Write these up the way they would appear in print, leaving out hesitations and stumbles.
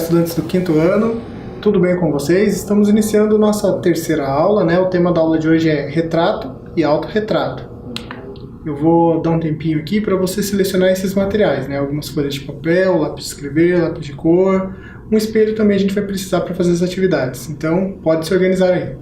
estudantes do 5º ano, tudo bem com vocês? Estamos iniciando nossa terceira aula, né? O tema da aula de hoje é retrato e autorretrato. Eu vou dar um tempinho aqui para você selecionar esses materiais, né? Algumas folhas de papel, lápis de escrever, lápis de cor, um espelho também a gente vai precisar para fazer as atividades, então pode se organizar aí.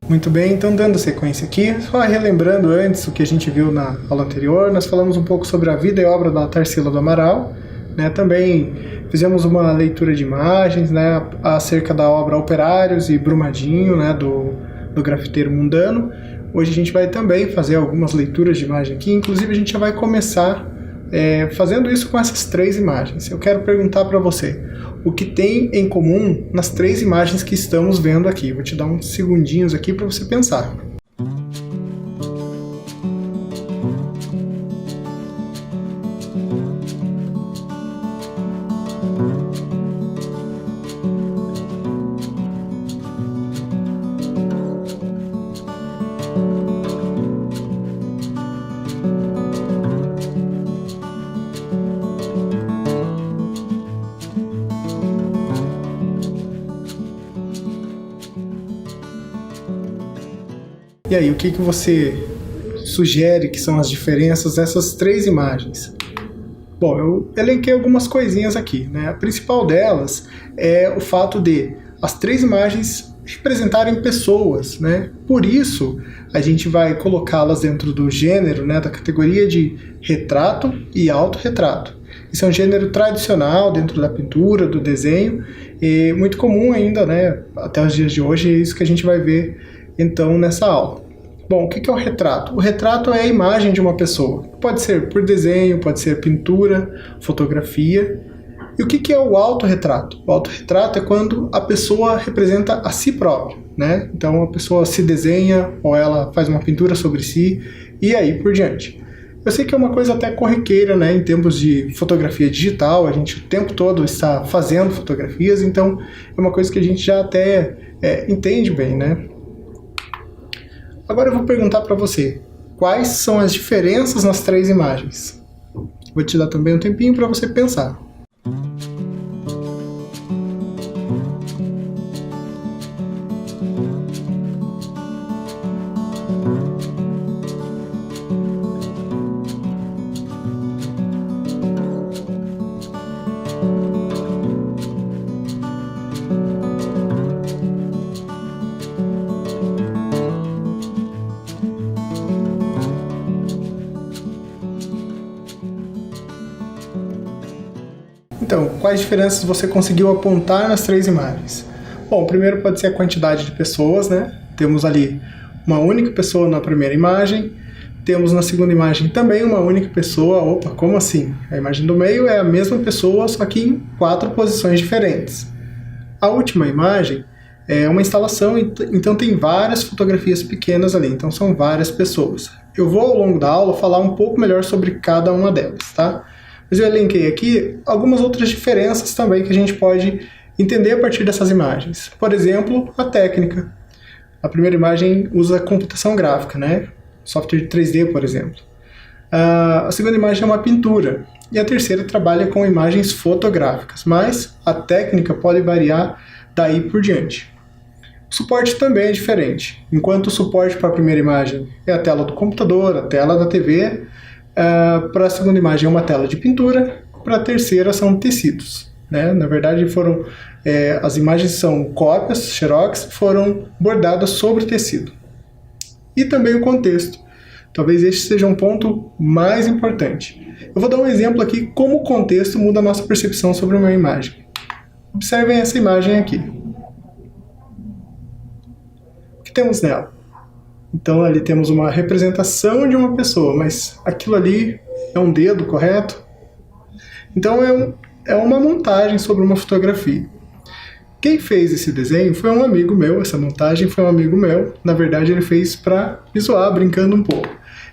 Muito bem, então dando sequência aqui, só relembrando antes o que a gente viu na aula anterior, nós falamos um pouco sobre a vida e obra da Tarsila do Amaral, né? Também fizemos uma leitura de imagens, né, acerca da obra Operários e Brumadinho, né, do grafiteiro mundano. Hoje a gente vai também fazer algumas leituras de imagem aqui, inclusive a gente já vai começar fazendo isso com essas 3 imagens. Eu quero perguntar para você, o que tem em comum nas 3 imagens que estamos vendo aqui? Vou te dar uns segundinhos aqui para você pensar. E aí, o que você sugere que são as diferenças dessas 3 imagens? Bom, eu elenquei algumas coisinhas aqui, né? A principal delas é o fato de as 3 imagens representarem pessoas, né? Por isso, a gente vai colocá-las dentro do gênero, né, da categoria de retrato e autorretrato. Esse é um gênero tradicional dentro da pintura, do desenho, e muito comum ainda, né, até os dias de hoje, é isso que a gente vai ver então nessa aula. Bom, o que é o retrato? O retrato é a imagem de uma pessoa. Pode ser por desenho, pode ser pintura, fotografia. E o que é o autorretrato? O autorretrato é quando a pessoa representa a si própria, né? Então a pessoa se desenha ou ela faz uma pintura sobre si e aí por diante. Eu sei que é uma coisa até corriqueira, né, em tempos de fotografia digital, a gente o tempo todo está fazendo fotografias, então é uma coisa que a gente já até entende bem, né? Agora eu vou perguntar para você, quais são as diferenças nas 3 imagens? Vou te dar também um tempinho para você pensar. quais diferenças você conseguiu apontar nas 3 imagens? Bom, primeiro pode ser a quantidade de pessoas, né? Temos ali uma única pessoa na primeira imagem, temos na segunda imagem também uma única pessoa. Opa, como assim? A imagem do meio é a mesma pessoa, só que em 4 posições diferentes. A última imagem é uma instalação, então tem várias fotografias pequenas ali, então são várias pessoas. Eu vou ao longo da aula falar um pouco melhor sobre cada uma delas, tá? Mas eu elenquei aqui algumas outras diferenças também que a gente pode entender a partir dessas imagens. Por exemplo, a técnica. A primeira imagem usa computação gráfica, né? Software 3D, por exemplo. A segunda imagem é uma pintura. E a terceira trabalha com imagens fotográficas, mas a técnica pode variar daí por diante. O suporte também é diferente. Enquanto o suporte para a primeira imagem é a tela do computador, a tela da TV, para a segunda imagem é uma tela de pintura, para a terceira são tecidos. Né? Na verdade, as imagens são cópias, xerox, foram bordadas sobre tecido. E também o contexto. Talvez este seja um ponto mais importante. Eu vou dar um exemplo aqui como o contexto muda a nossa percepção sobre uma imagem. Observem essa imagem aqui. O que temos nela? Então ali temos uma representação de uma pessoa, mas aquilo ali é um dedo, correto? Então é uma montagem sobre uma fotografia. Quem fez esse desenho foi um amigo meu, essa montagem foi um amigo meu. Na verdade ele fez para me zoar, brincando um pouco.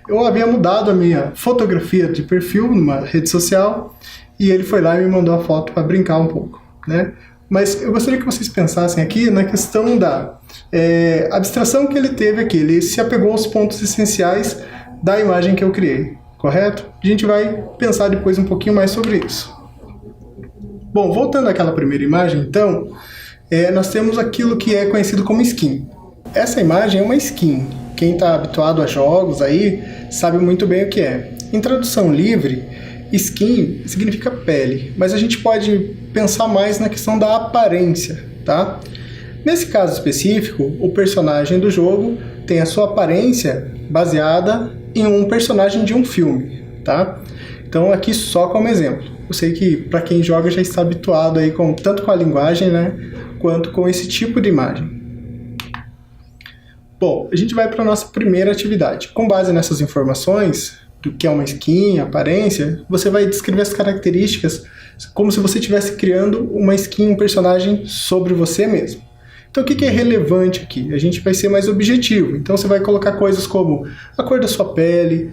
Eu havia mudado a minha fotografia de perfil numa rede social e ele foi lá e me mandou a foto para brincar um pouco, né? Mas eu gostaria que vocês pensassem aqui na questão da abstração que ele teve aqui. Ele se apegou aos pontos essenciais da imagem que eu criei, correto? A gente vai pensar depois um pouquinho mais sobre isso. Bom, voltando àquela primeira imagem, então, nós temos aquilo que é conhecido como skin. Essa imagem é uma skin. Quem está habituado a jogos aí sabe muito bem o que é. Em tradução livre, skin significa pele, mas a gente pode pensar mais na questão da aparência, tá? Nesse caso específico, o personagem do jogo tem a sua aparência baseada em um personagem de um filme, tá? Então aqui só como exemplo. Eu sei que para quem joga já está habituado aí tanto com a linguagem, né, quanto com esse tipo de imagem. Bom, a gente vai para a nossa primeira atividade. Com base nessas informações, do que é uma skin, aparência, você vai descrever as características como se você estivesse criando uma skin, um personagem sobre você mesmo. Então o que é relevante aqui? A gente vai ser mais objetivo. Então você vai colocar coisas como a cor da sua pele,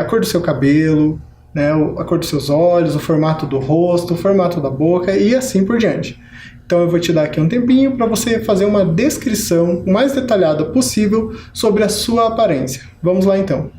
a cor do seu cabelo, né, a cor dos seus olhos, o formato do rosto, o formato da boca e assim por diante. Então eu vou te dar aqui um tempinho para você fazer uma descrição o mais detalhada possível sobre a sua aparência. Vamos lá então.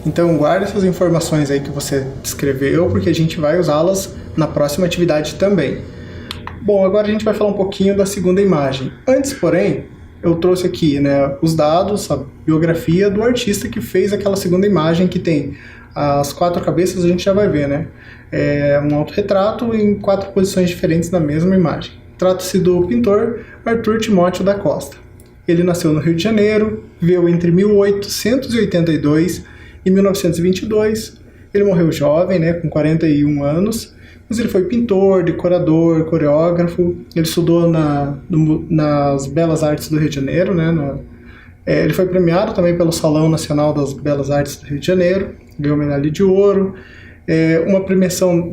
Então guarde essas informações aí que você descreveu, porque a gente vai usá-las na próxima atividade também. Bom, agora a gente vai falar um pouquinho da segunda imagem. Antes, porém, eu trouxe aqui, né, os dados, a biografia do artista que fez aquela segunda imagem, que tem as 4 cabeças, a gente já vai ver, né? É um autorretrato em 4 posições diferentes na mesma imagem. Trata-se do pintor Arthur Timóteo da Costa. Ele nasceu no Rio de Janeiro, viveu entre 1882 e 1922. Ele morreu jovem, né, com 41 anos, mas ele foi pintor, decorador, coreógrafo. Ele estudou nas Belas Artes do Rio de Janeiro, né, ele foi premiado também pelo Salão Nacional das Belas Artes do Rio de Janeiro, ganhou medalha de ouro.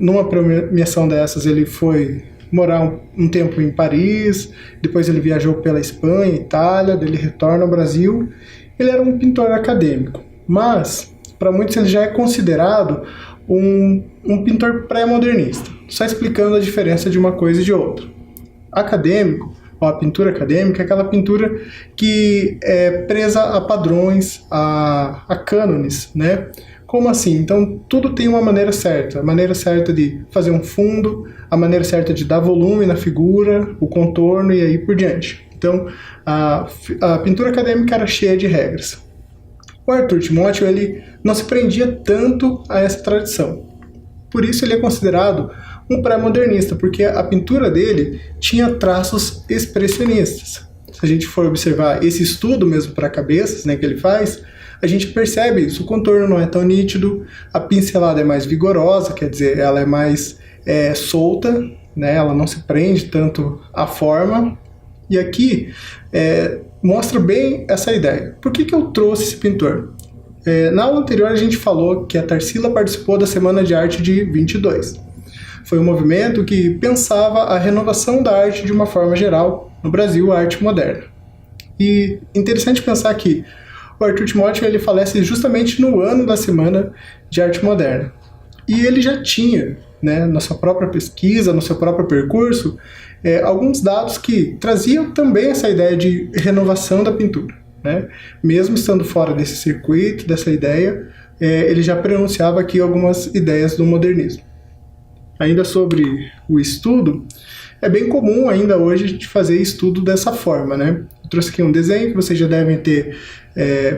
Numa premiação dessas ele foi morar um tempo em Paris, depois ele viajou pela Espanha, Itália, daí ele retorna ao Brasil. Ele era um pintor acadêmico, mas para muitos ele já é considerado um pintor pré-modernista, só explicando a diferença de uma coisa e de outra. Acadêmico, a pintura acadêmica é aquela pintura que é presa a padrões, a cânones, né? Como assim? Então tudo tem uma maneira certa, a maneira certa de fazer um fundo, a maneira certa de dar volume na figura, o contorno e aí por diante. Então a pintura acadêmica era cheia de regras. O Arthur Timóteo ele não se prendia tanto a essa tradição. Por isso ele é considerado um pré-modernista, porque a pintura dele tinha traços expressionistas. Se a gente for observar esse estudo mesmo para cabeças, né, que ele faz, a gente percebe isso. O contorno não é tão nítido, a pincelada é mais vigorosa, quer dizer, ela é mais solta, né, ela não se prende tanto à forma. E aqui mostra bem essa ideia. Por que eu trouxe esse pintor? Na aula anterior a gente falou que a Tarsila participou da Semana de Arte de 22. Foi um movimento que pensava a renovação da arte de uma forma geral, no Brasil, a arte moderna. E interessante pensar que o Arthur Timóteo ele falece justamente no ano da Semana de Arte Moderna. E ele já tinha, né, na sua própria pesquisa, no seu próprio percurso, alguns dados que traziam também essa ideia de renovação da pintura, né? Mesmo estando fora desse circuito, dessa ideia, ele já pronunciava aqui algumas ideias do modernismo. Ainda sobre o estudo, é bem comum ainda hoje a gente fazer estudo dessa forma, né? Eu trouxe aqui um desenho que vocês já devem ter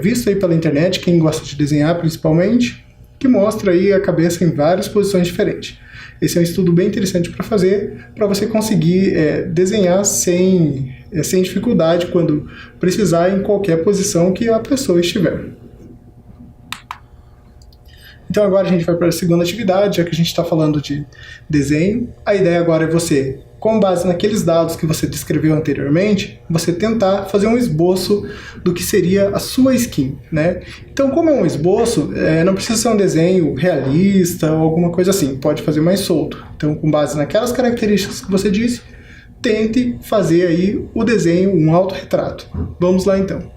visto aí pela internet, quem gosta de desenhar principalmente, que mostra aí a cabeça em várias posições diferentes. esse é um estudo bem interessante para fazer, para você conseguir desenhar sem dificuldade quando precisar em qualquer posição que a pessoa estiver. Então agora a gente vai para a segunda atividade, já que a gente está falando de desenho. A ideia agora é você, com base naqueles dados que você descreveu anteriormente, você tentar fazer um esboço do que seria a sua skin, né? Então, como é um esboço, não precisa ser um desenho realista ou alguma coisa assim, pode fazer mais solto. Então, com base naquelas características que você disse, tente fazer aí o desenho, um autorretrato. Vamos lá então.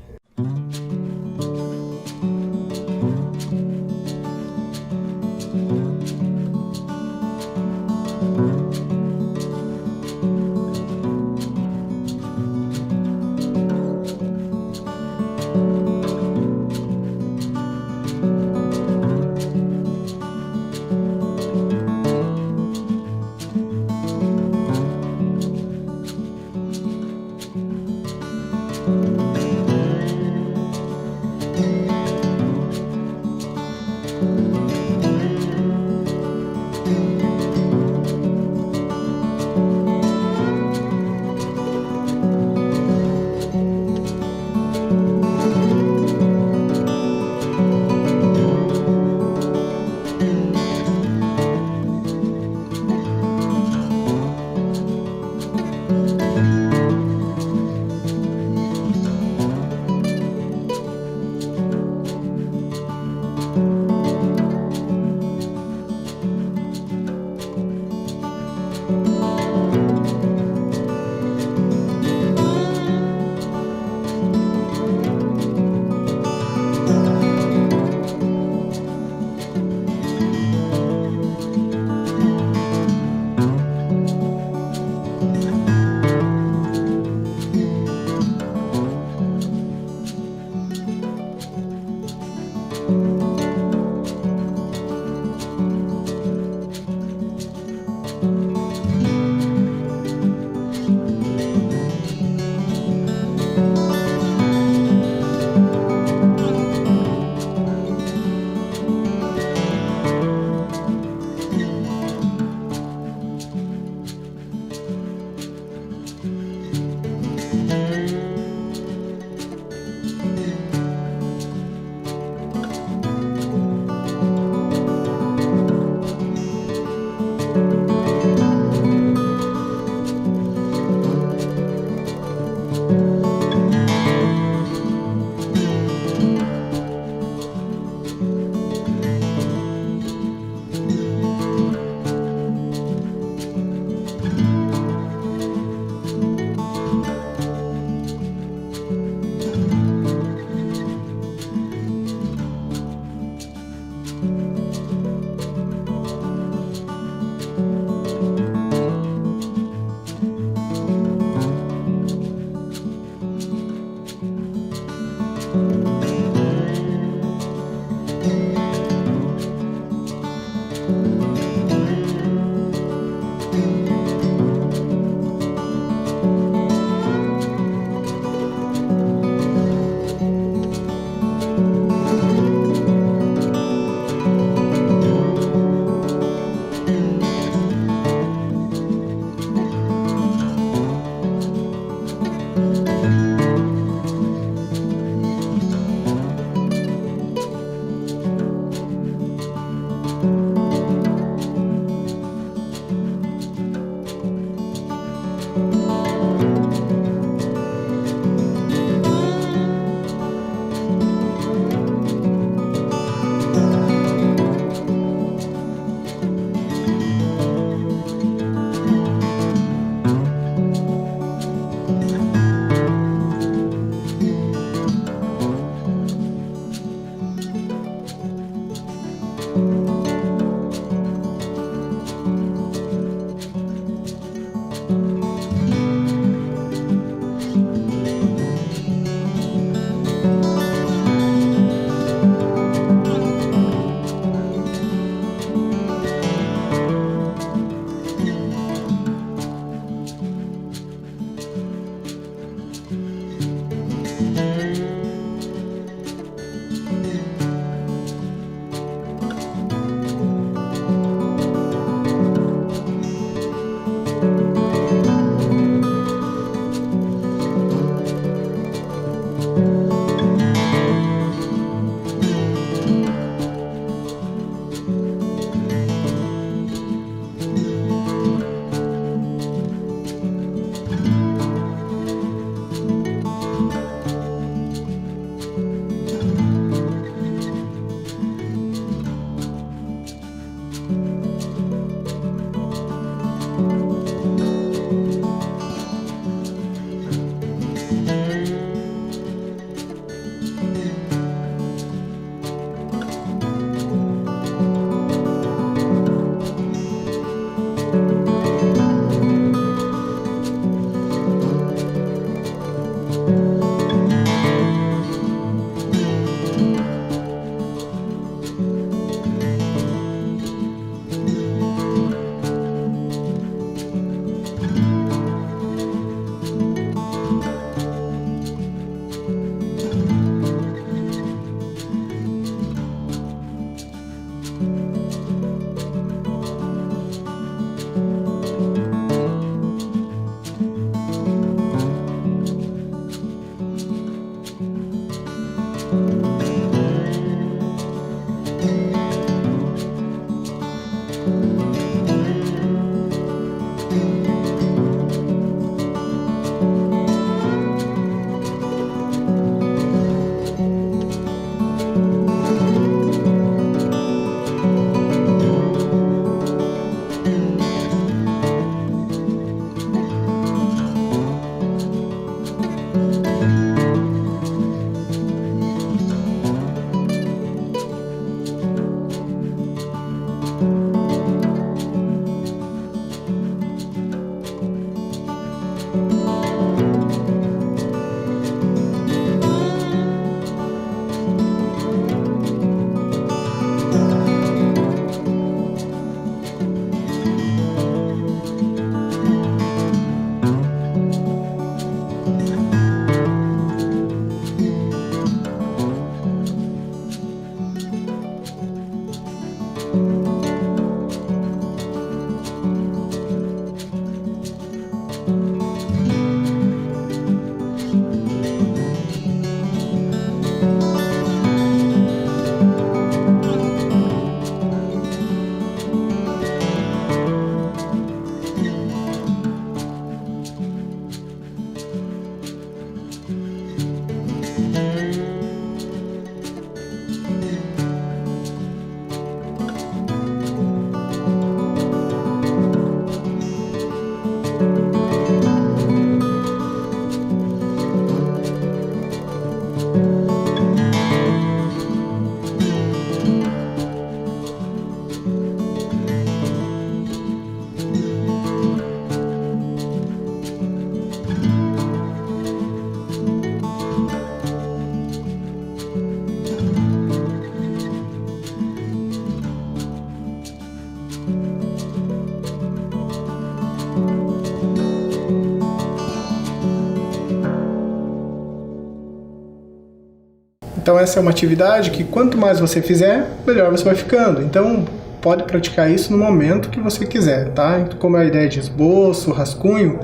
Então essa é uma atividade que quanto mais você fizer, melhor você vai ficando. Então pode praticar isso no momento que você quiser, tá? Como é a ideia de esboço, rascunho,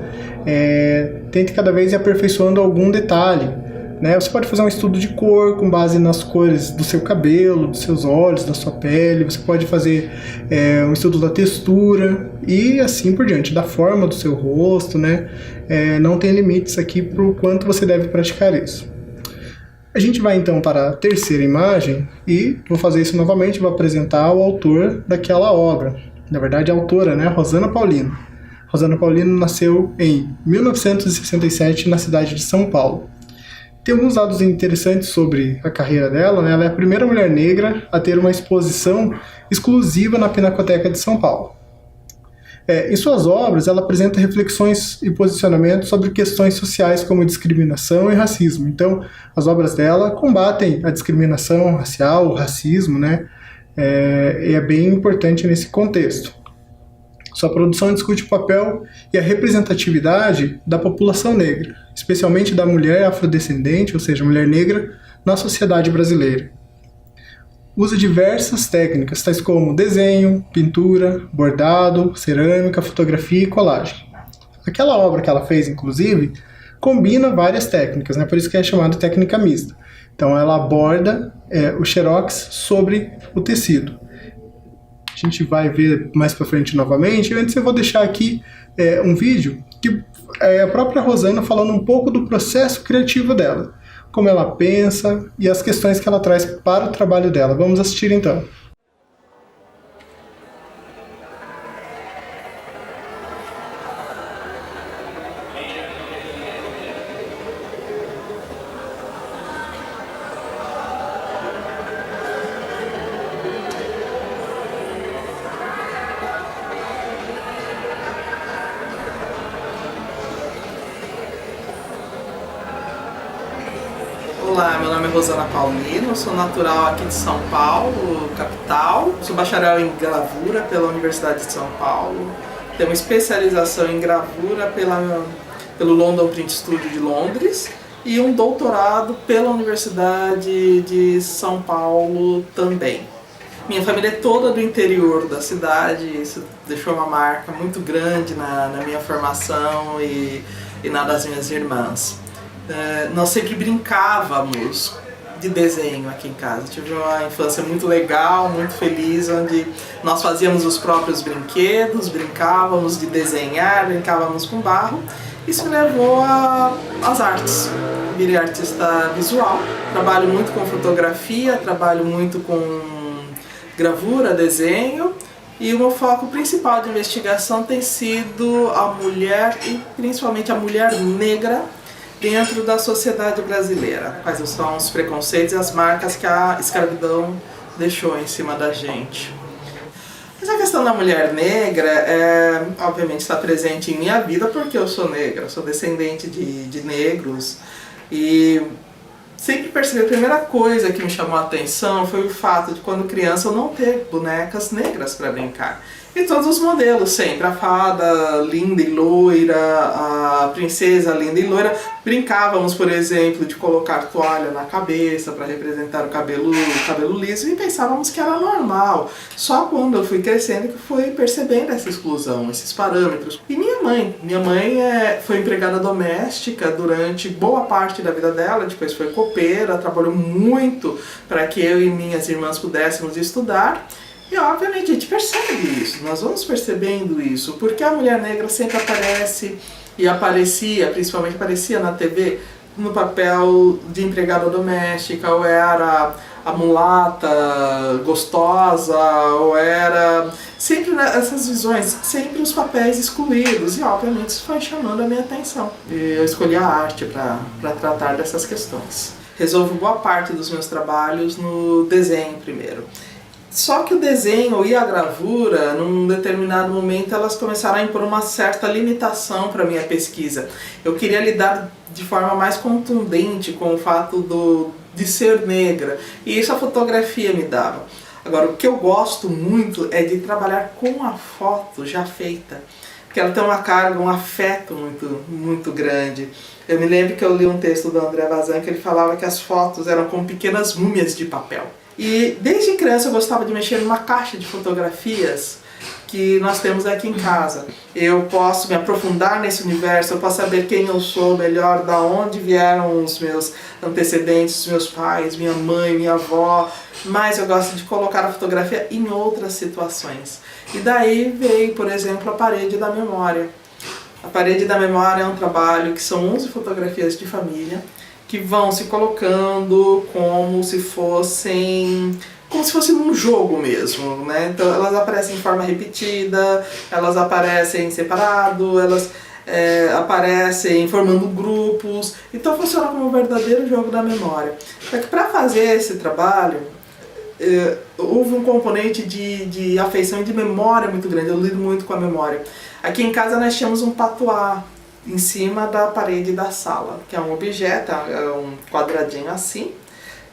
tente cada vez ir aperfeiçoando algum detalhe, né? Você pode fazer um estudo de cor com base nas cores do seu cabelo, dos seus olhos, da sua pele. Você pode fazer um estudo da textura e assim por diante, da forma do seu rosto, né? Não tem limites aqui para o quanto você deve praticar isso. A gente vai então para a terceira imagem e vou fazer isso novamente, vou apresentar o autor daquela obra. Na verdade, a autora, né? Rosana Paulino. Rosana Paulino nasceu em 1967 na cidade de São Paulo. Tem alguns dados interessantes sobre a carreira dela, né? Ela é a primeira mulher negra a ter uma exposição exclusiva na Pinacoteca de São Paulo. Em suas obras, ela apresenta reflexões e posicionamentos sobre questões sociais como discriminação e racismo. Então, as obras dela combatem a discriminação racial, o racismo, né? E é bem importante nesse contexto. Sua produção discute o papel e a representatividade da população negra, especialmente da mulher afrodescendente, ou seja, mulher negra, na sociedade brasileira. Usa diversas técnicas, tais como desenho, pintura, bordado, cerâmica, fotografia e colagem. Aquela obra que ela fez, inclusive, combina várias técnicas, né? Por isso que é chamada técnica mista. Então ela aborda o xerox sobre o tecido. A gente vai ver mais para frente novamente. Antes eu vou deixar aqui um vídeo que é a própria Rosana falando um pouco do processo criativo dela, como ela pensa e as questões que ela traz para o trabalho dela. Vamos assistir então. Olá, meu nome é Rosana Paulino, sou natural aqui de São Paulo, capital. Sou bacharel em gravura pela Universidade de São Paulo. Tenho especialização em gravura pelo London Print Studio de Londres e um doutorado pela Universidade de São Paulo também. Minha família é toda do interior da cidade, isso deixou uma marca muito grande na minha formação e na das minhas irmãs. Nós sempre brincávamos de desenho aqui em casa. Tive uma infância muito legal, muito feliz, onde nós fazíamos os próprios brinquedos, brincávamos de desenhar, brincávamos com barro. Isso me levou às artes. Virei artista visual, trabalho muito com fotografia, trabalho muito com gravura, desenho, e o meu foco principal de investigação tem sido a mulher, e principalmente a mulher negra, dentro da sociedade brasileira. Quais são os preconceitos e as marcas que a escravidão deixou em cima da gente. Mas a questão da mulher negra, obviamente, está presente em minha vida porque eu sou negra, eu sou descendente de negros. E sempre percebi, a primeira coisa que me chamou a atenção foi o fato de, quando criança, eu não ter bonecas negras para brincar. E todos os modelos sempre, a fada linda e loira, a princesa linda e loira. Brincávamos, por exemplo, de colocar toalha na cabeça para representar o cabelo liso, e pensávamos que era normal. Só quando eu fui crescendo que fui percebendo essa exclusão, esses parâmetros. E minha mãe foi empregada doméstica durante boa parte da vida dela, depois foi copeira, trabalhou muito para que eu e minhas irmãs pudéssemos estudar. E obviamente a gente percebe isso, nós vamos percebendo isso, porque a mulher negra sempre aparece e aparecia, principalmente aparecia na TV, no papel de empregada doméstica, ou era a mulata gostosa, ou era sempre essas visões, sempre os papéis excluídos, e obviamente isso foi chamando a minha atenção. E eu escolhi a arte para tratar dessas questões. Resolvo boa parte dos meus trabalhos no desenho primeiro. Só que o desenho e a gravura, num determinado momento, elas começaram a impor uma certa limitação para a minha pesquisa. Eu queria lidar de forma mais contundente com o fato de ser negra, e isso a fotografia me dava. Agora, o que eu gosto muito é de trabalhar com a foto já feita, porque ela tem uma carga, um afeto muito, muito grande. Eu me lembro que eu li um texto do André Bazin que ele falava que as fotos eram como pequenas múmias de papel. E desde criança eu gostava de mexer numa caixa de fotografias que nós temos aqui em casa. Eu posso me aprofundar nesse universo, eu posso saber quem eu sou melhor, da onde vieram os meus antecedentes, os meus pais, minha mãe, minha avó, mas eu gosto de colocar a fotografia em outras situações. E daí veio, por exemplo, a Parede da Memória. A Parede da Memória é um trabalho que são 11 fotografias de família, que vão se colocando como se fosse num jogo mesmo, né? Então elas aparecem de forma repetida, elas aparecem separado, elas aparecem formando grupos, então funciona como um verdadeiro jogo da memória. Só que para fazer esse trabalho, houve um componente de afeição e de memória muito grande, eu lido muito com a memória. Aqui em casa nós tínhamos um patuá em cima da parede da sala, que é um objeto, é um quadradinho assim,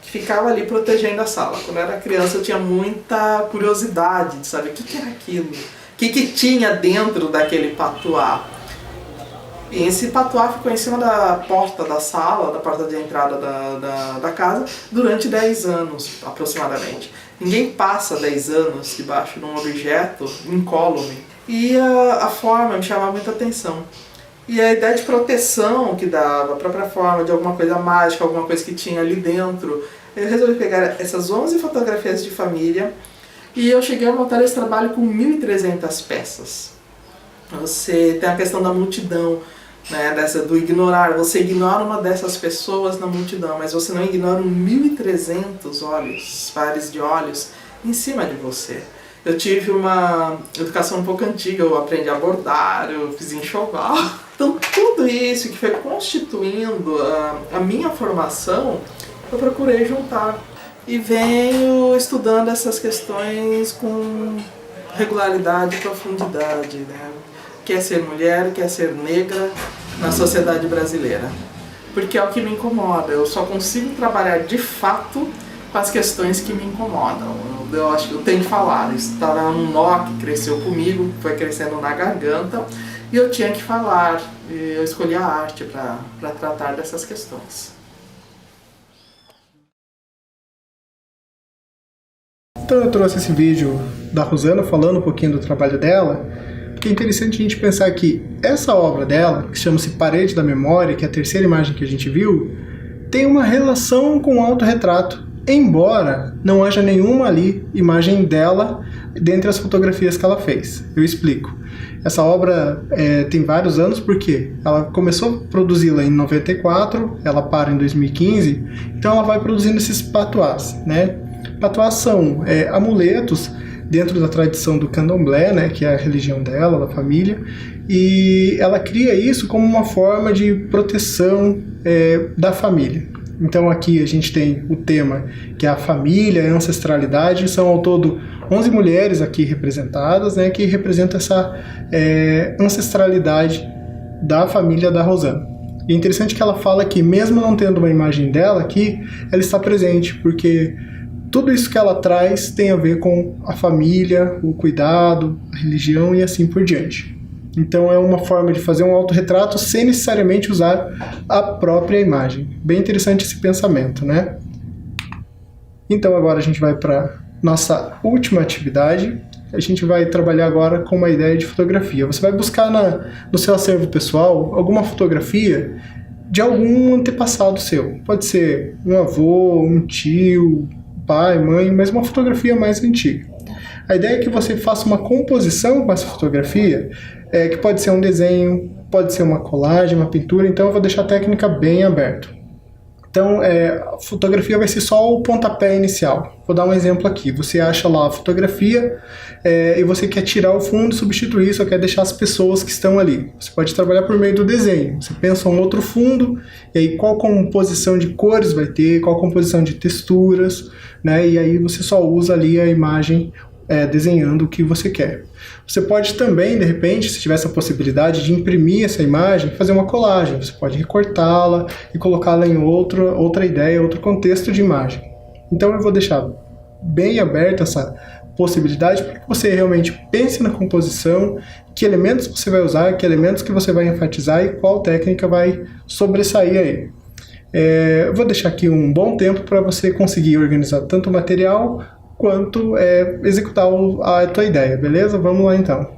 que ficava ali protegendo a sala. Quando eu era criança eu tinha muita curiosidade de saber o que era aquilo, o que tinha dentro daquele patuá. E esse patuá ficou em cima da porta da sala, da porta de entrada da casa, durante 10 anos aproximadamente. Ninguém passa 10 anos debaixo de um objeto incólume. E a forma me chamava muita atenção. E a ideia de proteção que dava, a própria forma de alguma coisa mágica, alguma coisa que tinha ali dentro, eu resolvi pegar essas 11 fotografias de família e eu cheguei a montar esse trabalho com 1.300 peças. Você tem a questão da multidão, né, do ignorar. Você ignora uma dessas pessoas na multidão, mas você não ignora 1.300 olhos, pares de olhos em cima de você. Eu tive uma educação um pouco antiga, eu aprendi a bordar, eu fiz enxoval. Então tudo isso que foi constituindo a minha formação, eu procurei juntar. E venho estudando essas questões com regularidade e profundidade, né? Quer ser mulher, quer ser negra na sociedade brasileira. Porque é o que me incomoda, eu só consigo trabalhar de fato com as questões que me incomodam. Eu acho que eu tenho que falar, isso está um nó que cresceu comigo, foi crescendo na garganta, e eu tinha que falar, e eu escolhi a arte para tratar dessas questões. Então eu trouxe esse vídeo da Rosana falando um pouquinho do trabalho dela, porque é interessante a gente pensar que essa obra dela, que chama-se Parede da Memória, que é a terceira imagem que a gente viu, tem uma relação com o autorretrato, embora não haja nenhuma ali imagem dela dentre as fotografias que ela fez. Eu explico. Essa obra tem vários anos porque ela começou a produzi-la em 94, ela para em 2015, então ela vai produzindo esses patuás, né? Patuás são amuletos dentro da tradição do candomblé, né, que é a religião dela, da família, e ela cria isso como uma forma de proteção da família. Então aqui a gente tem o tema que é a família e a ancestralidade, são ao todo 11 mulheres aqui representadas, né, que representam essa ancestralidade da família da Rosana. E é interessante que ela fala que mesmo não tendo uma imagem dela aqui, ela está presente, porque tudo isso que ela traz tem a ver com a família, o cuidado, a religião e assim por diante. Então é uma forma de fazer um autorretrato sem necessariamente usar a própria imagem. Bem interessante esse pensamento, né? Então agora a gente vai para nossa última atividade. A gente vai trabalhar agora com uma ideia de fotografia. Você vai buscar no seu acervo pessoal alguma fotografia de algum antepassado seu. Pode ser um avô, um tio, pai, mãe, mas uma fotografia mais antiga. A ideia é que você faça uma composição com essa fotografia, que pode ser um desenho, pode ser uma colagem, uma pintura, então eu vou deixar a técnica bem aberta. Então, a fotografia vai ser só o pontapé inicial. Vou dar um exemplo aqui. Você acha lá a fotografia e você quer tirar o fundo, substituir, só quer deixar as pessoas que estão ali. Você pode trabalhar por meio do desenho. Você pensa um outro fundo, e aí qual composição de cores vai ter, qual composição de texturas, né? E aí você só usa ali a imagem desenhando o que você quer. Você pode também, de repente, se tiver essa possibilidade de imprimir essa imagem, fazer uma colagem. Você pode recortá-la e colocá-la em outra ideia, outro contexto de imagem. Então eu vou deixar bem aberta essa possibilidade para que você realmente pense na composição, que elementos você vai usar, que elementos que você vai enfatizar e qual técnica vai sobressair aí. Eu vou deixar aqui um bom tempo para você conseguir organizar tanto o material quanto executar a tua ideia, beleza? Vamos lá então.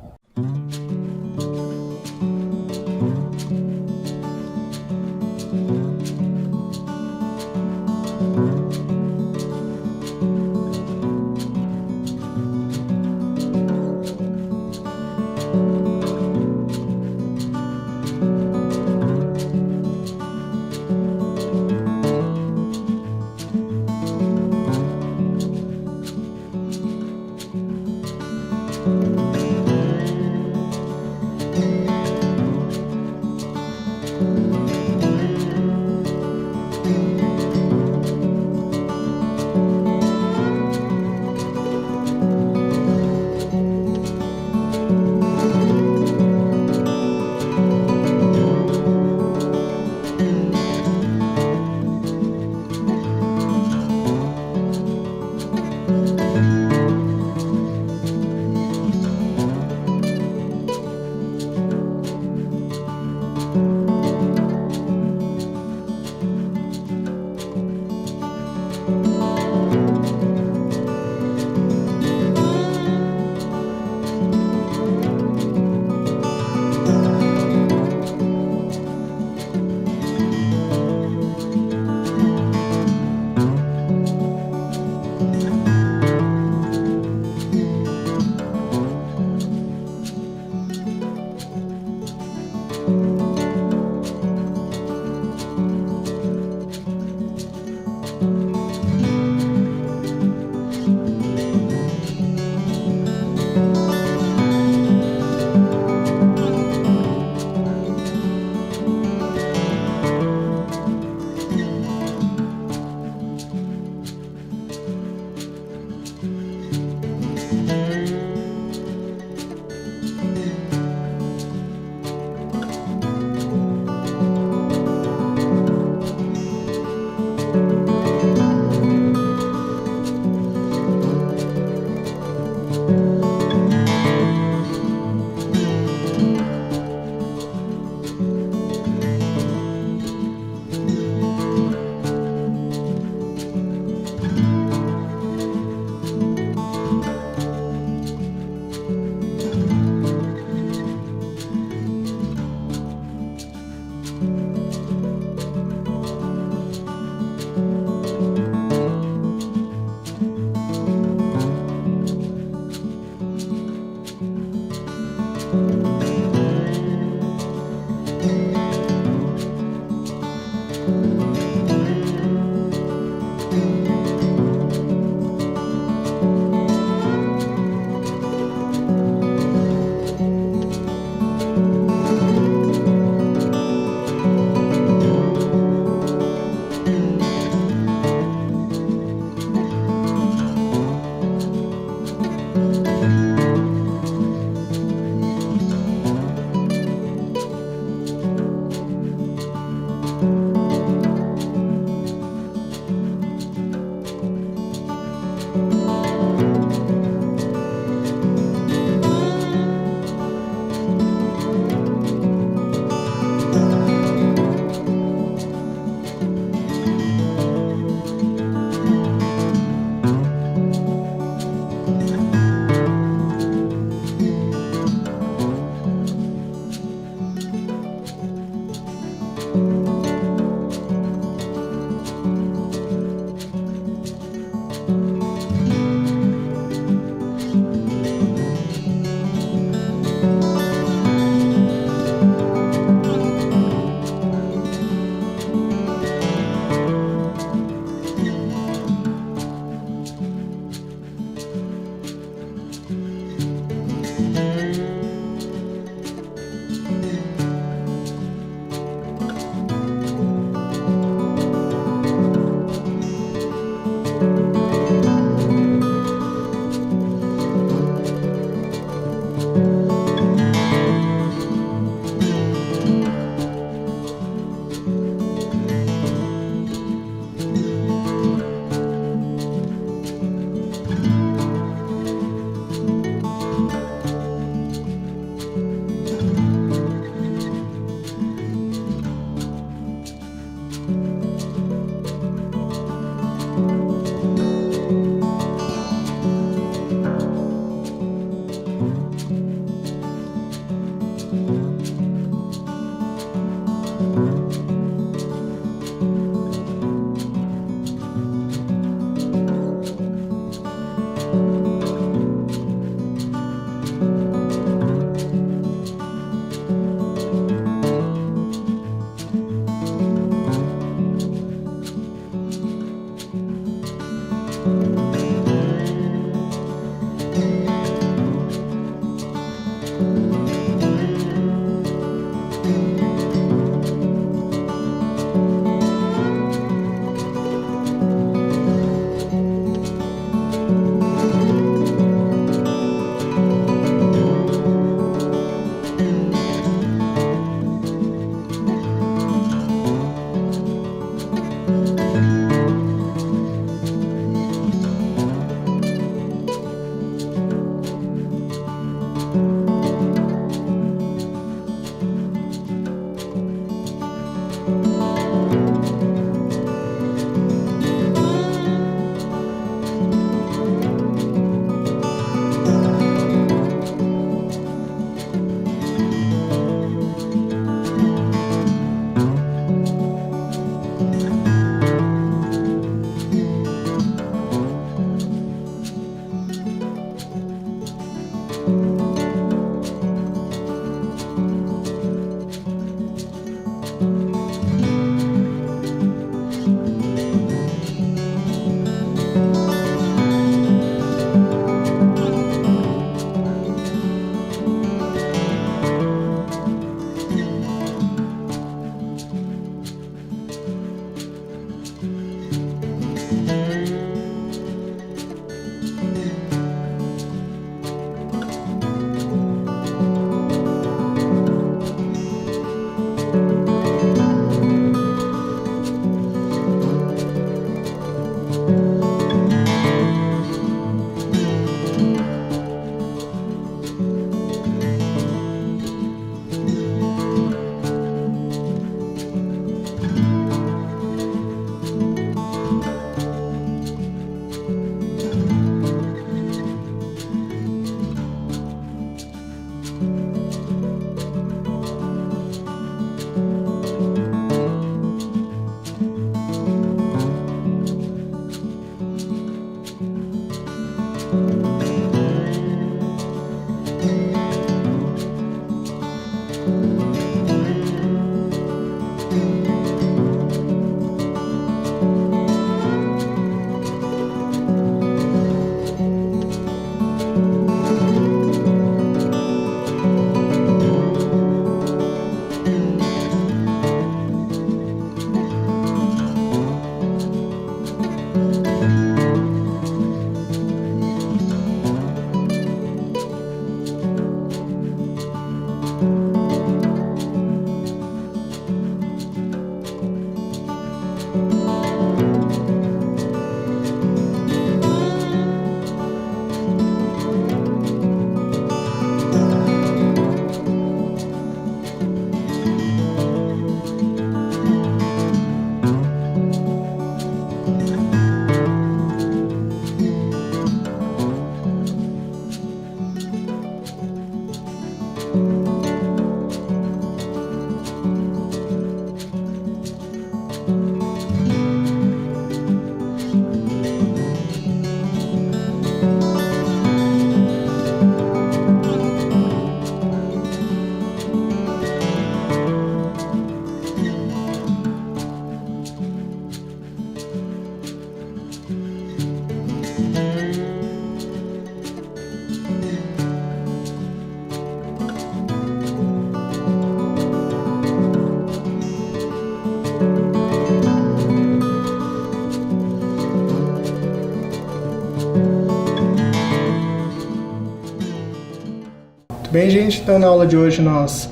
Bem, gente, então na aula de hoje nós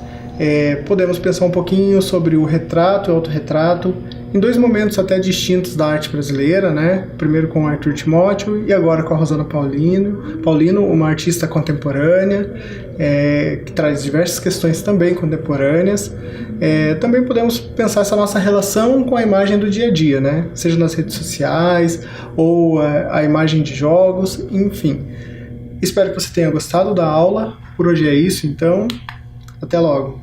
podemos pensar um pouquinho sobre o retrato e o autorretrato, em dois momentos até distintos da arte brasileira, né? Primeiro com o Arthur Timóteo e agora com a Rosana Paulino, uma artista contemporânea, que traz diversas questões também contemporâneas. Também podemos pensar essa nossa relação com a imagem do dia a dia, né? Seja nas redes sociais ou a imagem de jogos, enfim. Espero que você tenha gostado da aula. Por hoje é isso, então, até logo.